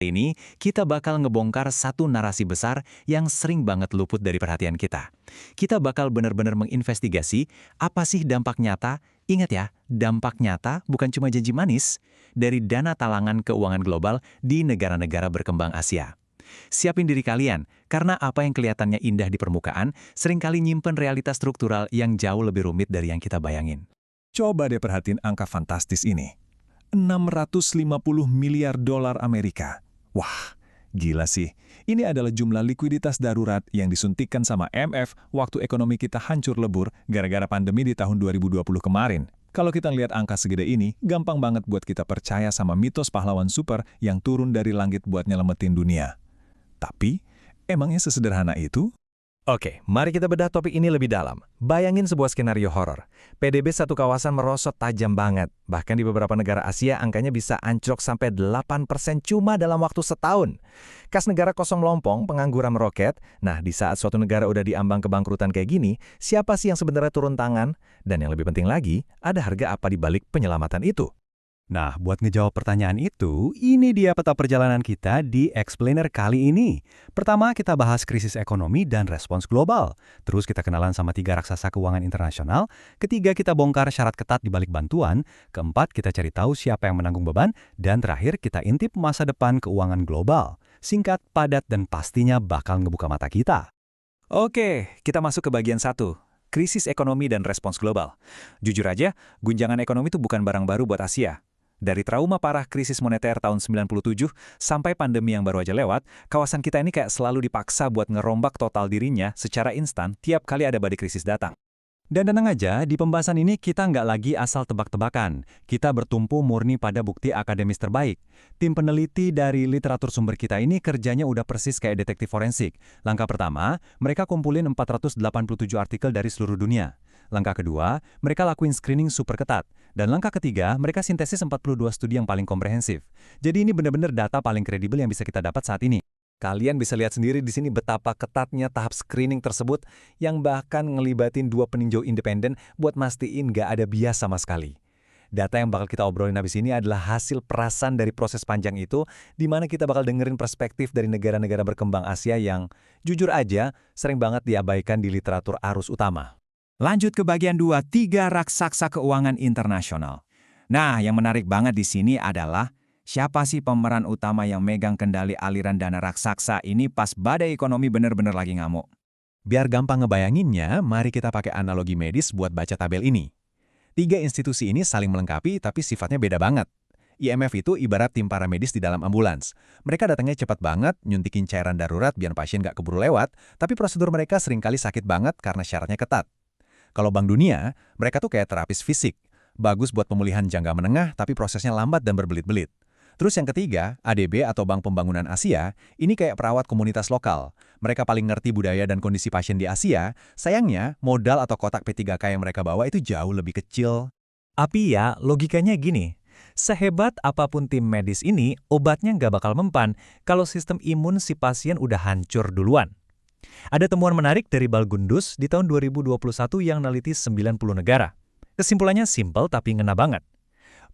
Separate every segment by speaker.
Speaker 1: Ini kita bakal ngebongkar satu narasi besar yang sering banget luput dari perhatian kita. Kita bakal benar-benar menginvestigasi apa sih dampak nyata, ingat ya, dampak nyata bukan cuma janji manis, dari dana talangan keuangan global di negara-negara berkembang Asia. Siapin diri kalian, karena apa yang kelihatannya indah di permukaan seringkali nyimpen realitas struktural yang jauh lebih rumit dari yang kita bayangin.
Speaker 2: Coba deh perhatiin angka fantastis ini. 650 miliar dolar Amerika. Wah, gila sih. Ini adalah jumlah likuiditas darurat yang disuntikkan sama IMF waktu ekonomi kita hancur lebur gara-gara pandemi di tahun 2020 kemarin. Kalau kita lihat angka segede ini, gampang banget buat kita percaya sama mitos pahlawan super yang turun dari langit buat nyelamatin dunia. Tapi, emangnya sesederhana itu?
Speaker 3: Oke, mari kita bedah topik ini lebih dalam. Bayangin sebuah skenario horor. PDB satu kawasan merosot tajam banget. Bahkan di beberapa negara Asia angkanya bisa anjlok sampai 8% cuma dalam waktu setahun. Kas negara kosong melompong, pengangguran meroket. Nah, di saat suatu negara udah diambang kebangkrutan kayak gini, siapa sih yang sebenarnya turun tangan? Dan yang lebih penting lagi, ada harga apa di balik penyelamatan itu?
Speaker 4: Nah, buat ngejawab pertanyaan itu, ini dia peta perjalanan kita di Explainer kali ini. Pertama, kita bahas krisis ekonomi dan respons global. Terus kita kenalan sama 3 raksasa keuangan internasional. Ketiga, kita bongkar syarat ketat di balik bantuan. Keempat, kita cari tahu siapa yang menanggung beban. Dan terakhir, kita intip masa depan keuangan global. Singkat, padat, dan pastinya bakal ngebuka mata kita.
Speaker 1: Oke, kita masuk ke bagian 1. Krisis ekonomi dan respons global. Jujur aja, guncangan ekonomi itu bukan barang baru buat Asia. Dari trauma parah krisis moneter tahun 97 sampai pandemi yang baru aja lewat, kawasan kita ini kayak selalu dipaksa buat ngerombak total dirinya secara instan tiap kali ada badai krisis datang.
Speaker 4: Dan tenang aja, di pembahasan ini kita nggak lagi asal tebak-tebakan. Kita bertumpu murni pada bukti akademis terbaik. Tim peneliti dari literatur sumber kita ini kerjanya udah persis kayak detektif forensik. Langkah pertama, mereka kumpulin 487 artikel dari seluruh dunia. Langkah kedua, mereka lakuin screening super ketat. Dan langkah ketiga, mereka sintesis 42 studi yang paling komprehensif. Jadi ini benar-benar data paling kredibel yang bisa kita dapat saat ini. Kalian bisa lihat sendiri di sini betapa ketatnya tahap screening tersebut yang bahkan ngelibatin 2 peninjau independen buat mastiin nggak ada bias sama sekali. Data yang bakal kita obrolin habis ini adalah hasil perasan dari proses panjang itu, di mana kita bakal dengerin perspektif dari negara-negara berkembang Asia yang, jujur aja, sering banget diabaikan di literatur arus utama.
Speaker 1: Lanjut ke bagian 2, 3 raksasa keuangan internasional. Nah, yang menarik banget di sini adalah siapa sih pemeran utama yang megang kendali aliran dana raksasa ini pas badai ekonomi bener-bener lagi ngamuk?
Speaker 4: Biar gampang ngebayanginnya, mari kita pakai analogi medis buat baca tabel ini. 3 institusi ini saling melengkapi tapi sifatnya beda banget. IMF itu ibarat tim paramedis di dalam ambulans. Mereka datangnya cepat banget, nyuntikin cairan darurat biar pasien nggak keburu lewat, tapi prosedur mereka seringkali sakit banget karena syaratnya ketat. Kalau Bank Dunia, mereka tuh kayak terapis fisik. Bagus buat pemulihan jangka menengah, tapi prosesnya lambat dan berbelit-belit. Terus yang ketiga, ADB atau Bank Pembangunan Asia, ini kayak perawat komunitas lokal. Mereka paling ngerti budaya dan kondisi pasien di Asia. Sayangnya, modal atau kotak P3K yang mereka bawa itu jauh lebih kecil.
Speaker 3: Tapi ya, logikanya gini. Sehebat apapun tim medis ini, obatnya nggak bakal mempan kalau sistem imun si pasien udah hancur duluan. Ada temuan menarik dari Balgundus di tahun 2021 yang neliti 90 negara. Kesimpulannya simpel tapi ngena banget.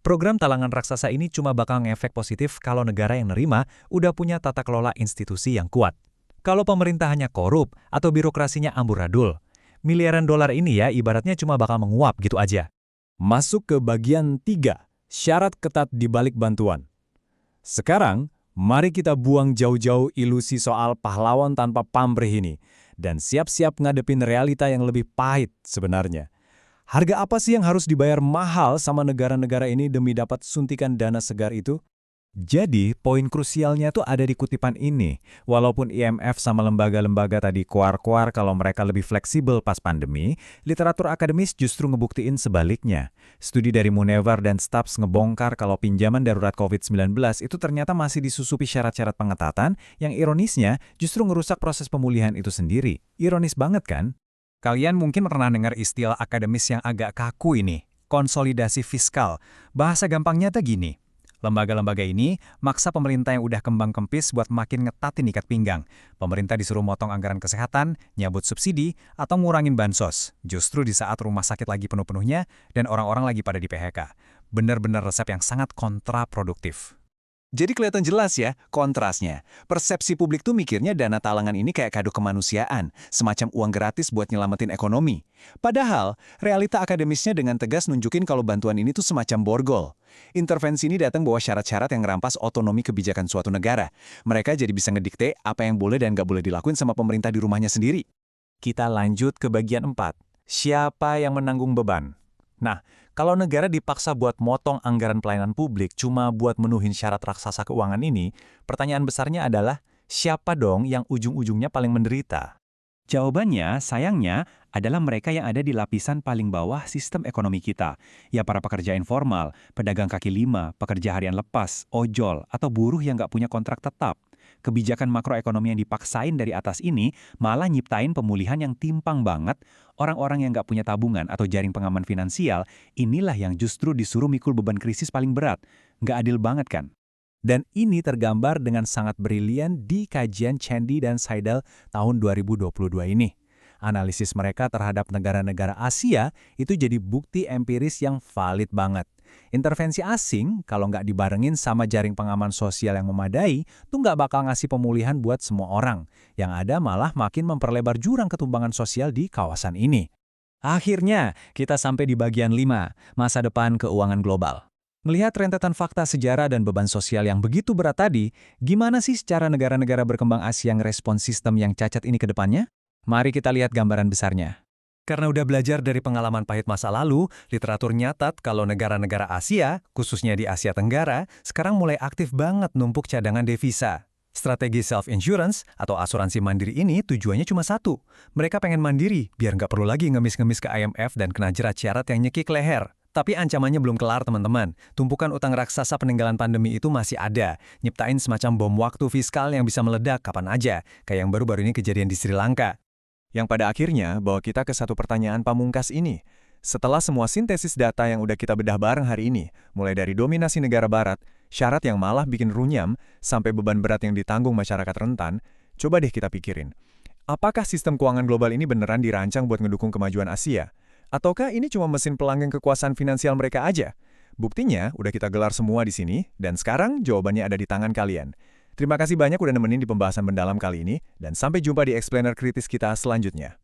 Speaker 3: Program talangan raksasa ini cuma bakal ngefek positif kalau negara yang nerima udah punya tata kelola institusi yang kuat. Kalau pemerintahannya korup atau birokrasinya amburadul, miliaran dolar ini ya ibaratnya cuma bakal menguap gitu aja.
Speaker 2: Masuk ke bagian 3, syarat ketat di balik bantuan. Sekarang, mari kita buang jauh-jauh ilusi soal pahlawan tanpa pamrih ini dan siap-siap ngadepin realita yang lebih pahit sebenarnya. Harga apa sih yang harus dibayar mahal sama negara-negara ini demi dapat suntikan dana segar itu?
Speaker 3: Jadi, poin krusialnya tuh ada di kutipan ini. Walaupun IMF sama lembaga-lembaga tadi kuar-kuar kalau mereka lebih fleksibel pas pandemi, literatur akademis justru ngebuktiin sebaliknya. Studi dari Munevar dan Stubbs ngebongkar kalau pinjaman darurat COVID-19 itu ternyata masih disusupi syarat-syarat pengetatan yang ironisnya justru ngerusak proses pemulihan itu sendiri. Ironis banget kan?
Speaker 1: Kalian mungkin pernah dengar istilah akademis yang agak kaku ini, konsolidasi fiskal. Bahasa gampangnya tuh gini. Lembaga-lembaga ini maksa pemerintah yang udah kembang kempis buat makin ngetatin ikat pinggang. Pemerintah disuruh motong anggaran kesehatan, nyabut subsidi, atau ngurangin bansos. Justru di saat rumah sakit lagi penuh-penuhnya dan orang-orang lagi pada di PHK. Bener-bener resep yang sangat kontraproduktif. Jadi kelihatan jelas ya kontrasnya. Persepsi publik tuh mikirnya dana talangan ini kayak kado kemanusiaan, semacam uang gratis buat nyelamatin ekonomi. Padahal, realita akademisnya dengan tegas nunjukin kalau bantuan ini tuh semacam borgol. Intervensi ini datang bawa syarat-syarat yang ngerampas otonomi kebijakan suatu negara. Mereka jadi bisa ngedikte apa yang boleh dan nggak boleh dilakuin sama pemerintah di rumahnya sendiri.
Speaker 3: Kita lanjut ke bagian 4. Siapa yang menanggung beban? Nah, kalau negara dipaksa buat motong anggaran pelayanan publik cuma buat menuhin syarat raksasa keuangan ini, pertanyaan besarnya adalah, siapa dong yang ujung-ujungnya paling menderita?
Speaker 4: Jawabannya, sayangnya, adalah mereka yang ada di lapisan paling bawah sistem ekonomi kita. Ya para pekerja informal, pedagang kaki lima, pekerja harian lepas, ojol, atau buruh yang nggak punya kontrak tetap. Kebijakan makroekonomi yang dipaksain dari atas ini malah nyiptain pemulihan yang timpang banget. Orang-orang yang nggak punya tabungan atau jaring pengaman finansial, inilah yang justru disuruh mikul beban krisis paling berat. Nggak adil banget kan?
Speaker 3: Dan ini tergambar dengan sangat brilian di kajian Chandy dan Seidel tahun 2022 ini. Analisis mereka terhadap negara-negara Asia itu jadi bukti empiris yang valid banget. Intervensi asing, kalau nggak dibarengin sama jaring pengaman sosial yang memadai, tuh nggak bakal ngasih pemulihan buat semua orang. Yang ada malah makin memperlebar jurang ketumbangan sosial di kawasan ini.
Speaker 4: Akhirnya, kita sampai di bagian 5, masa depan keuangan global. Melihat rentetan fakta sejarah dan beban sosial yang begitu berat tadi, gimana sih secara negara-negara berkembang Asia ngerespon sistem yang cacat ini ke depannya? Mari kita lihat gambaran besarnya.
Speaker 3: Karena udah belajar dari pengalaman pahit masa lalu, literatur nyatat kalau negara-negara Asia, khususnya di Asia Tenggara, sekarang mulai aktif banget numpuk cadangan devisa. Strategi self-insurance atau asuransi mandiri ini tujuannya cuma satu. Mereka pengen mandiri, biar nggak perlu lagi ngemis-ngemis ke IMF dan kena jerat syarat yang nyekik leher. Tapi ancamannya belum kelar, teman-teman. Tumpukan utang raksasa peninggalan pandemi itu masih ada. Nyiptain semacam bom waktu fiskal yang bisa meledak kapan aja, kayak yang baru-baru ini kejadian di Sri Lanka.
Speaker 2: Yang pada akhirnya bawa kita ke satu pertanyaan pamungkas ini. Setelah semua sintesis data yang udah kita bedah bareng hari ini, mulai dari dominasi negara barat, syarat yang malah bikin runyam, sampai beban berat yang ditanggung masyarakat rentan, coba deh kita pikirin. Apakah sistem keuangan global ini beneran dirancang buat ngedukung kemajuan Asia? Ataukah ini cuma mesin pelanggan kekuasaan finansial mereka aja? Buktinya udah kita gelar semua di sini, dan sekarang jawabannya ada di tangan kalian. Terima kasih banyak udah nemenin di pembahasan mendalam kali ini, dan sampai jumpa di Explainer Kritis kita selanjutnya.